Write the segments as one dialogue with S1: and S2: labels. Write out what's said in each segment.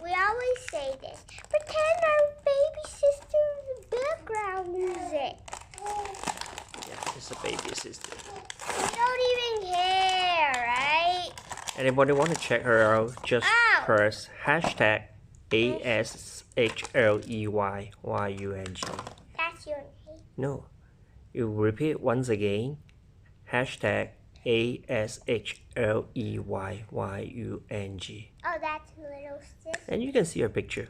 S1: We always say this. Pretend our baby sister's background music.
S2: Yeah, it's a baby sister.
S1: We don't even care, right?
S2: Anybody want to check her out? Just press hashtag ASHLEYYUNG.
S1: That's your name.
S2: No, you repeat once again. Hashtag ASHLEYYUNG.
S1: Oh, that's little sis.
S2: And you can see her picture.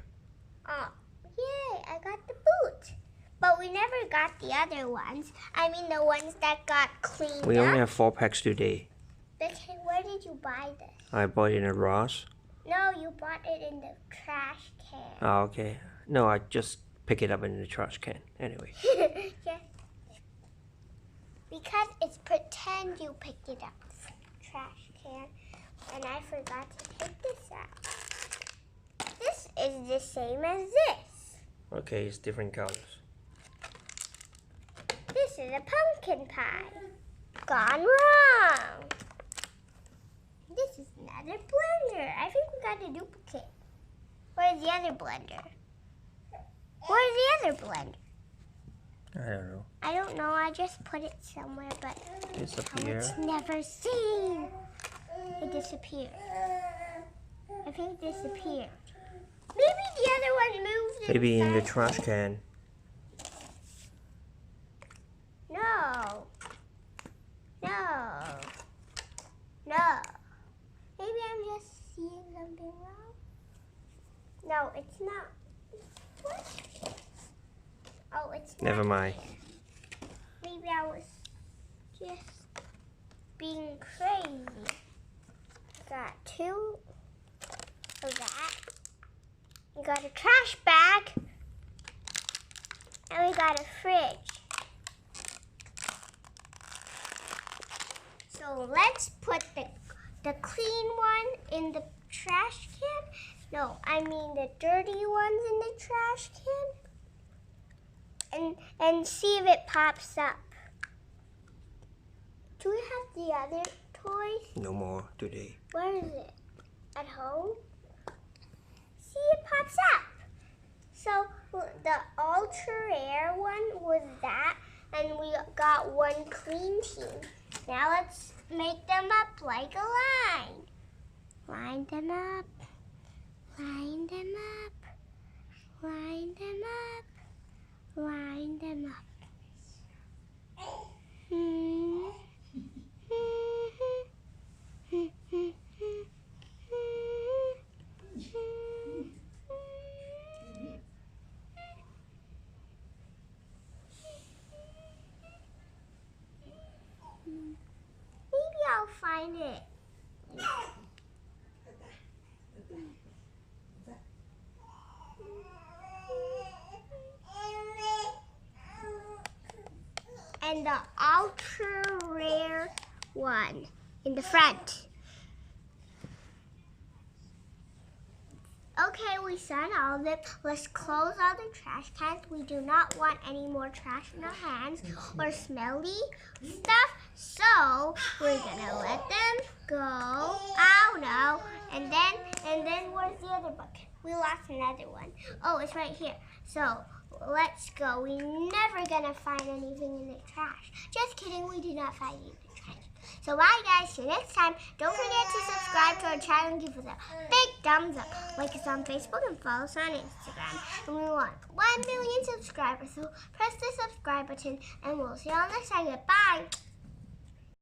S1: Oh, yay, I got the boot. But we never got the other ones. I mean the ones that got cleaned
S2: We
S1: up.
S2: only have 4 packs today.
S1: Okay, where did you buy this?
S2: I bought it in a Ross.
S1: No, you bought it in the trash can.
S2: Oh, okay. No, I just pick it up in the trash can. Anyway.
S1: Yes. Because it's pretend you picked it up from the trash can. And I forgot to take this out. This is the same as this.
S2: Okay, it's different colors.
S1: This is a pumpkin pie. Gone wrong. This is another blender. I think we got a duplicate. Where's the other blender? Where's the other blender?
S2: I don't know.
S1: I don't know. I just put it somewhere, but
S2: It's up here.
S1: it's never seen. It disappeared. I think it disappeared. Maybe the other one moved.
S2: Maybe in the
S1: inside.
S2: trash can.
S1: No. No. No. Maybe I'm just seeing something wrong. No, it's not. What? Oh, it's not.
S2: Never mind.
S1: Maybe I was just being crazy. Got 2 of that. We got a trash bag. And we got a fridge. So let's put the clean one in the trash can. No, I mean the dirty ones in the trash can. And see if it pops up. Do we have the other toys?
S2: No more today.
S1: Where is it? At home? See, it pops up. So the ultra rare one was that, and we got 1 clean team. Now let's make them up like a line. Line them up. Line them up. Line them up. Line them up. Maybe I'll find it. And the ultra rare one in the front. Okay, we sent all of them. Let's close all the trash cans. We do not want any more trash in our hands or smelly stuff. So we're gonna let them go. Oh no! And then where's the other bucket? We lost another one. Oh, it's right here. So let's go. We're never gonna find anything in the trash. Just kidding. We did not find anything in the trash. So bye guys, see you next time. Don't forget to subscribe to our channel and give us a big thumbs up. Like us on Facebook and follow us on Instagram. And we want 1 million subscribers, so press the subscribe button and we'll see you all next time. Goodbye.